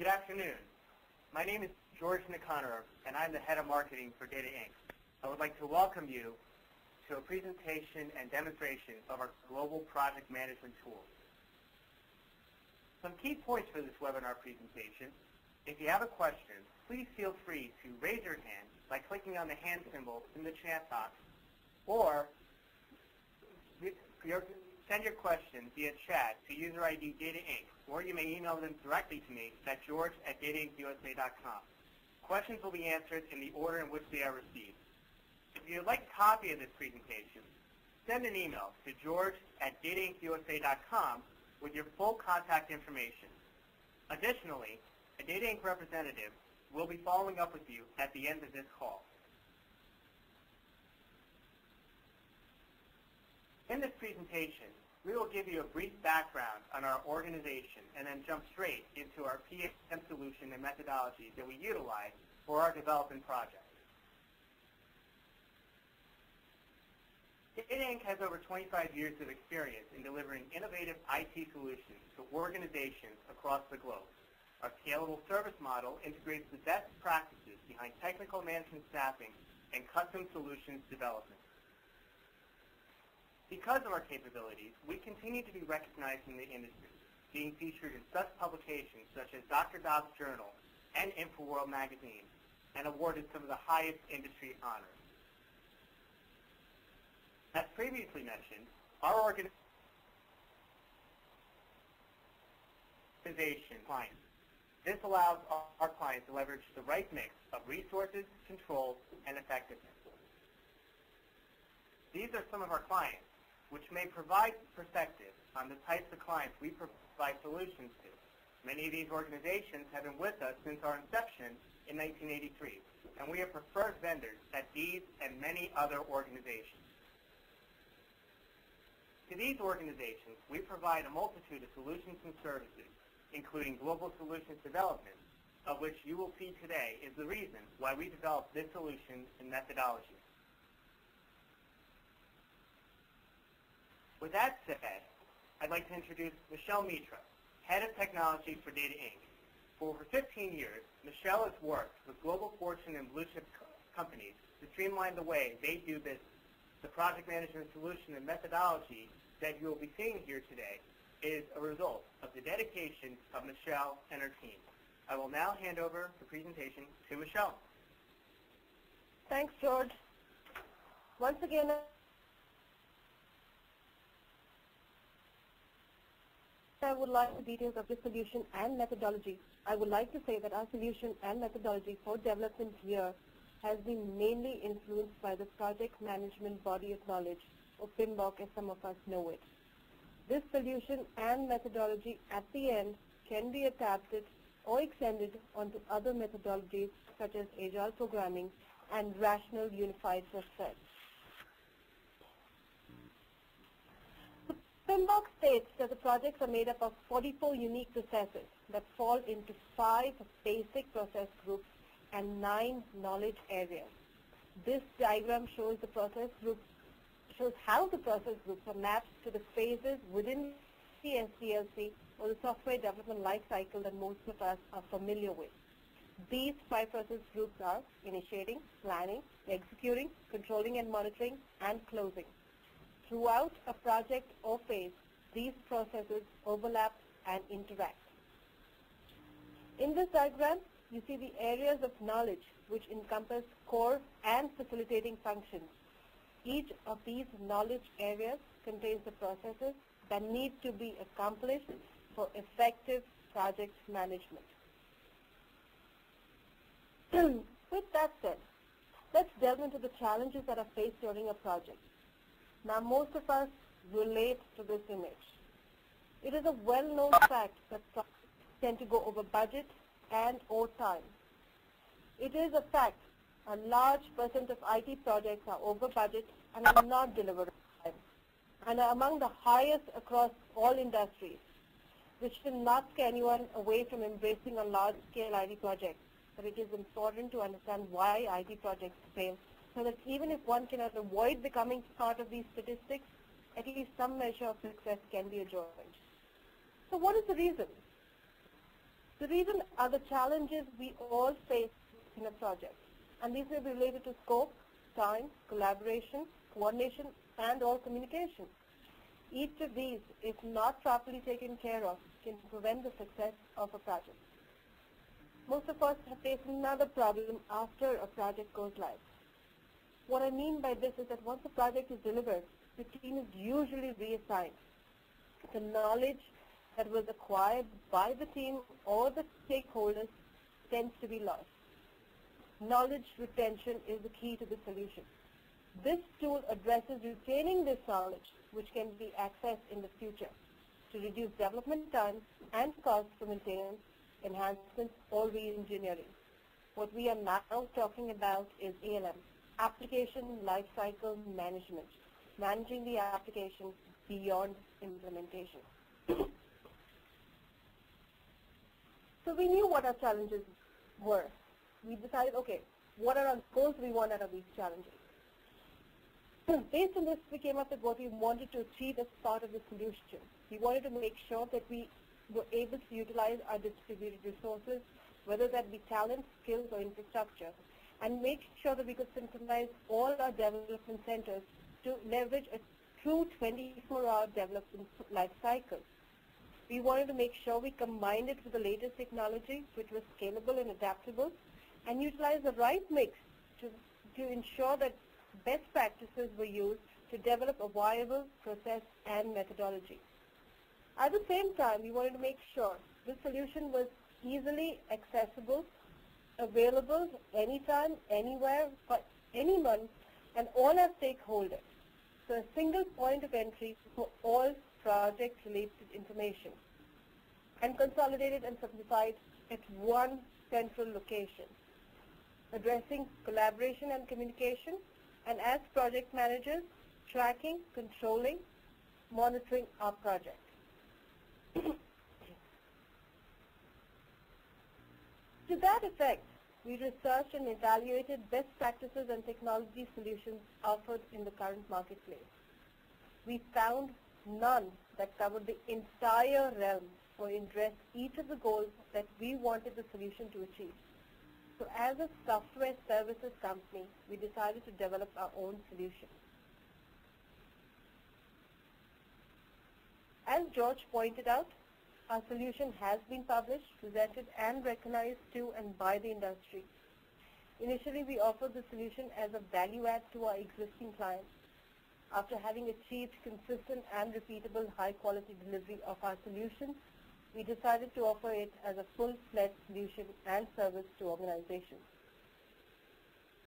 Good afternoon. My name is George Nicanor, and I'm the head of marketing for Data Inc. I would like to welcome you to a presentation and demonstration of our global project management tools. Some key points for this webinar presentation. If you have a question, please feel free to raise your hand by clicking on the hand symbol in the chat box, or send your questions via chat to user ID Data Inc., or you may email them directly to me at george@dataincUSA.com. Questions will be answered in the order in which they are received. If you would like a copy of this presentation, send an email to george@dataincUSA.com with your full contact information. Additionally, a Data Inc. representative will be following up with you at the end of this call. In this presentation, we will give you a brief background on our organization and then jump straight into our PMT solution and methodology that we utilize for our development projects. Data Inc. has over 25 years of experience in delivering innovative IT solutions to organizations across the globe. Our scalable service model integrates the best practices behind technical management staffing and custom solutions development. Because of our capabilities, we continue to be recognized in the industry, being featured in such publications such as Dr. Dobbs Journal and InfoWorld magazine, and awarded some of the highest industry honors. As previously mentioned, our organization clients. This allows our clients to leverage the right mix of resources, controls, and effectiveness. These are some of our clients, which may provide perspective on the types of clients we provide solutions to. Many of these organizations have been with us since our inception in 1983, and we are preferred vendors at these and many other organizations. To these organizations, we provide a multitude of solutions and services, including global solutions development, of which you will see today is the reason why we developed this solution and methodology. With that said, I'd like to introduce Mitra, Head of Technology for Data Inc. For over 15 years, Michelle has worked with global Fortune and blue-chip companies to streamline the way they do business. The project management solution and methodology that you will be seeing here today is a result of the dedication of Michelle and her team. I will now hand over the presentation to Michelle. Thanks, George. Once again, I would like the details of the solution and methodology. I would like to say that our solution and methodology for development here has been mainly influenced by the project management body of knowledge, or PMBOK as some of us know it. This solution and methodology at the end can be adapted or extended onto other methodologies such as agile programming and rational unified process. The PMBOK states that the projects are made up of 44 unique processes that fall into 5 basic process groups and 9 knowledge areas. This diagram shows how the process groups are mapped to the phases within the SDLC, or the software development life cycle that most of us are familiar with. These 5 process groups are initiating, planning, executing, controlling and monitoring, and closing. Throughout a project or phase, these processes overlap and interact. In this diagram, you see the areas of knowledge which encompass core and facilitating functions. Each of these knowledge areas contains the processes that need to be accomplished for effective project management. With that said, let's delve into the challenges that are faced during a project. Now, most of us relate to this image. It is a well-known fact that projects tend to go over budget and or time. It is a fact a large percent of IT projects are over budget and are not delivered on time, and are among the highest across all industries, which should not scare anyone away from embracing a large-scale IT project. But it is important to understand why IT projects fail, so that even if one cannot avoid becoming part of these statistics, at least some measure of success can be enjoyed. So what is the reason? The reason are the challenges we all face in a project, and these may be related to scope, time, collaboration, coordination, and or communication. Each of these, if not properly taken care of, can prevent the success of a project. Most of us have faced another problem after a project goes live. What I mean by this is that once a project is delivered, the team is usually reassigned. The knowledge that was acquired by the team or the stakeholders tends to be lost. Knowledge retention is the key to the solution. This tool addresses retaining this knowledge, which can be accessed in the future to reduce development time and cost for maintenance, enhancements, or re-engineering. What we are now talking about is ALM, Application Lifecycle Management, managing the application beyond implementation. So we knew what our challenges were. We decided, okay, what are our goals we want out of these challenges? Based on this, we came up with what we wanted to achieve as part of the solution. We wanted to make sure that we were able to utilize our distributed resources, whether that be talent, skills, or infrastructure, and make sure that we could synchronize all our development centers to leverage a true 24-hour development life cycle. We wanted to make sure we combined it with the latest technology, which was scalable and adaptable, and utilize the right mix to ensure that best practices were used to develop a viable process and methodology. At the same time, we wanted to make sure this solution was easily accessible, available anytime, anywhere, for anyone and all our stakeholders. So a single point of entry for all project-related information, and consolidated and simplified at one central location, addressing collaboration and communication, and as project managers, tracking, controlling, monitoring our project. To that effect, we researched and evaluated best practices and technology solutions offered in the current marketplace. We found none that covered the entire realm or addressed each of the goals that we wanted the solution to achieve. So as a software services company, we decided to develop our own solution. As George pointed out, our solution has been published, presented, and recognized to and by the industry. Initially, we offered the solution as a value add to our existing clients. After having achieved consistent and repeatable high-quality delivery of our solutions, we decided to offer it as a full-fledged solution and service to organizations.